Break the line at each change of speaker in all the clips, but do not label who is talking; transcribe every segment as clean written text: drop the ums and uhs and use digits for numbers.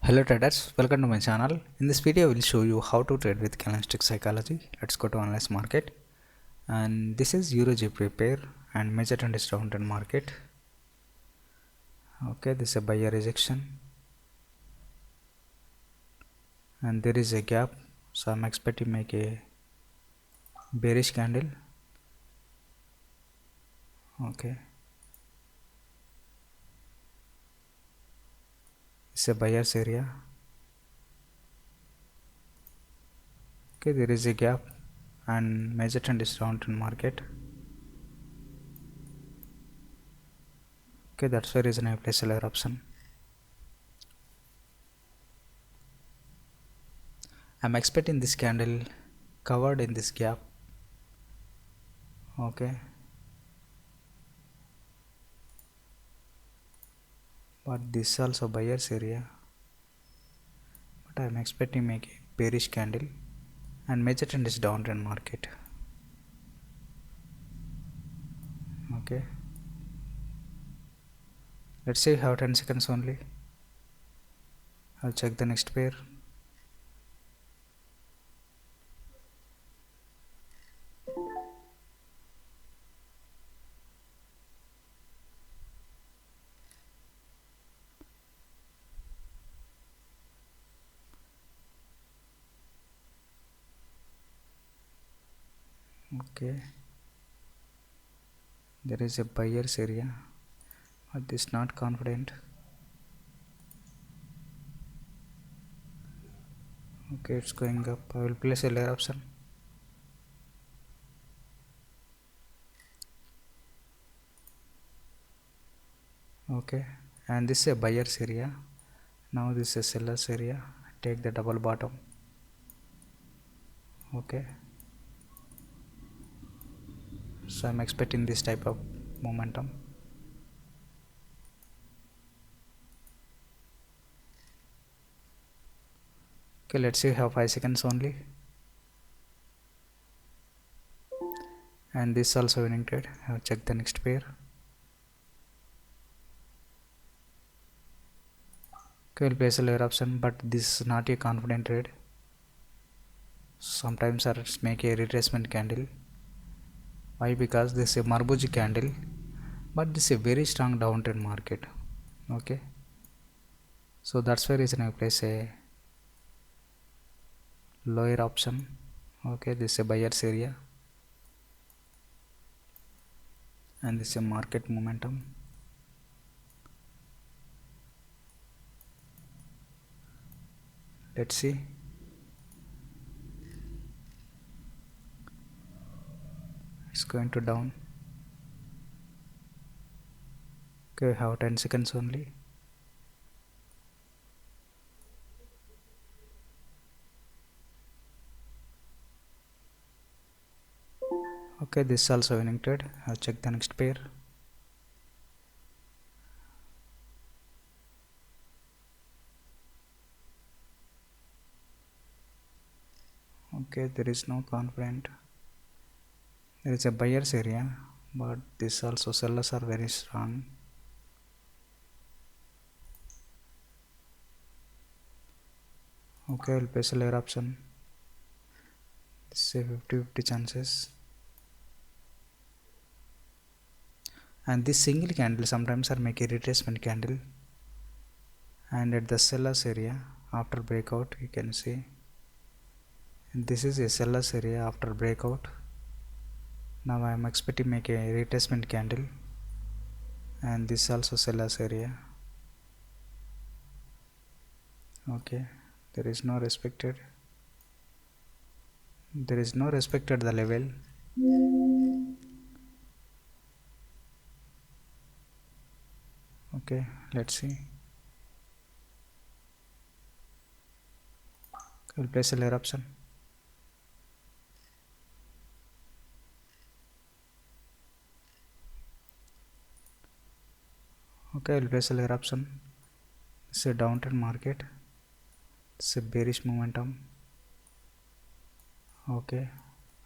Hello traders, welcome to my channel. In this video I will show you how to trade with candlestick psychology. Let's go to analyze market. And this is Euro GBP pair and major trend is downtrend market. Okay, this is a buyer rejection and there is a gap, so I'm expecting to make a bearish candle. Okay, it's a buyer's area. Okay, there is a gap and major trend is downtrend market. Okay, that's the reason I place seller option. I'm expecting this candle covered in this gap. Okay, but this also buyer's area, but I'm expecting make a bearish candle and major trend is downtrend market. Okay, let's see how 10 seconds only. I'll check the next pair. Okay, there is a buyer's area, but this not confident. Okay, it's going up. I will place a layer option. Okay, and this is a buyer's area. Now this is a seller's area. Take the double bottom. Okay, so I'm expecting this type of momentum. Okay, let's see how 5 seconds only. And this also winning trade. I'll check the next pair. Okay, we'll place a layer option, but this is not a confident trade. Sometimes I make a retracement candle. Why? Because this is a Marbuji candle, but this is a very strong downtrend market. Okay, so that's why reason I place a lower option. Okay, this is a buyer's area and this is a market momentum. Let's see. It's going to down. Okay, I have 10 seconds only. Okay, this is also winning trade. I'll check the next pair. Okay, there is no confident. There is a buyer's area, but this also sellers are very strong. Okay, I'll place a layer option. This is a 50-50 chances. And this single candle sometimes are make a retracement candle. And at the sellers area after breakout, you can see. And this is a sellers area after breakout. Now I am expecting make a retracement candle. And this also sellers area. Okay, there is no respected. There is no respected the level. Okay, let's see. We'll place a layer option. Okay, I'll place a layer option. It's a downtrend market. It's a bearish momentum. Okay,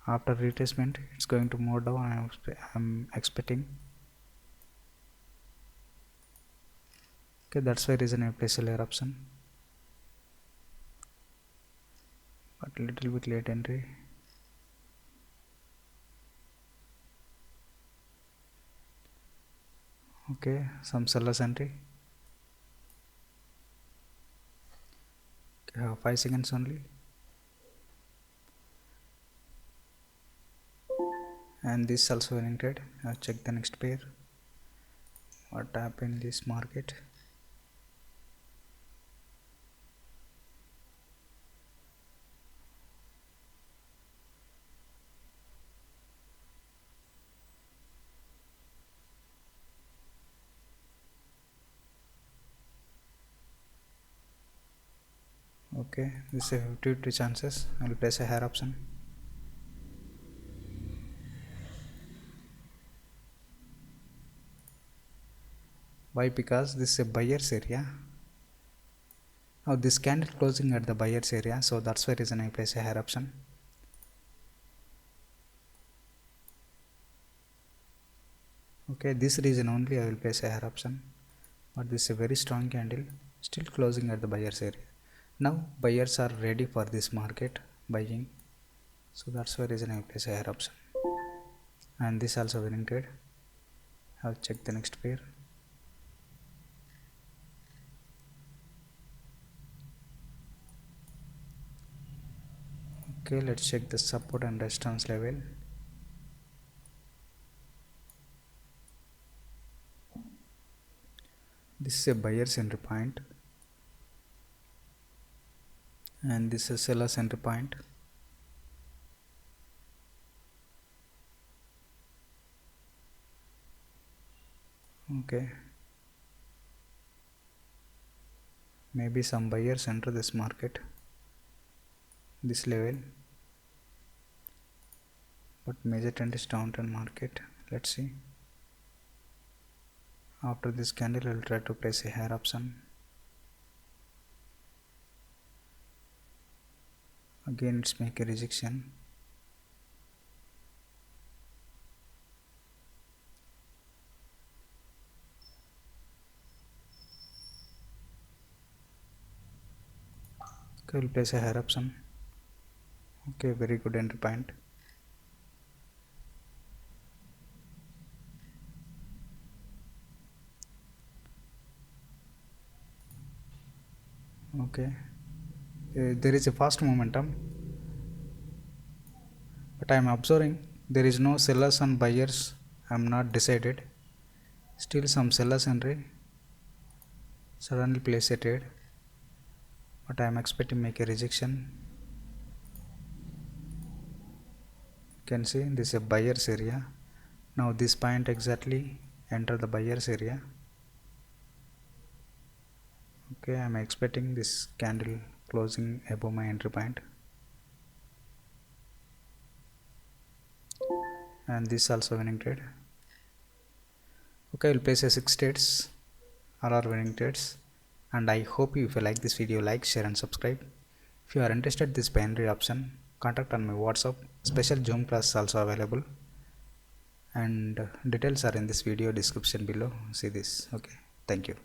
after retracement it's going to move down. I'm expecting. Okay, that's why reason I place a layer option. but little bit late entry. Okay, some sellers entry. Okay, 5 seconds only. And this also winning trade. Check the next pair. What happened in this market? Okay, this is a 50-50 chances. I will place a higher option. Why? Because this is a buyer's area. Now this candle closing at the buyer's area, so that's why reason I place a higher option. Okay, this reason only I will place a higher option. But this is a very strong candle, still closing at the buyer's area. Now buyers are ready for this market buying, so that's why reason I will place a higher option. And this also winning trade. I'll check the next pair. Okay, let's check the support and resistance level. This is a buyer's entry point and this is a seller's entry point. Okay, maybe some buyers enter this market, this level, but major trend is downtrend market. Let's see. After this candle I will try to place a higher option. Again it's make a rejection. Okay, I will place a higher option. Okay, very good entry point. Okay, there is a fast momentum, but I am observing there is no sellers and buyers. I am not decided. Still some sellers entry. Suddenly place a trade, but I am expecting make a rejection. You can see this is a buyer's area. Now this point exactly enter the buyer's area. Okay, I am expecting this candle closing above my entry point, and this also winning trade. Okay, I will place a 6 trades, all are winning trades, and I hope you, if you like this video, like, share and subscribe. If you are interested in this binary option, contact on my WhatsApp. Special Zoom class also available, and details are in this video description below. See this. Okay, thank you.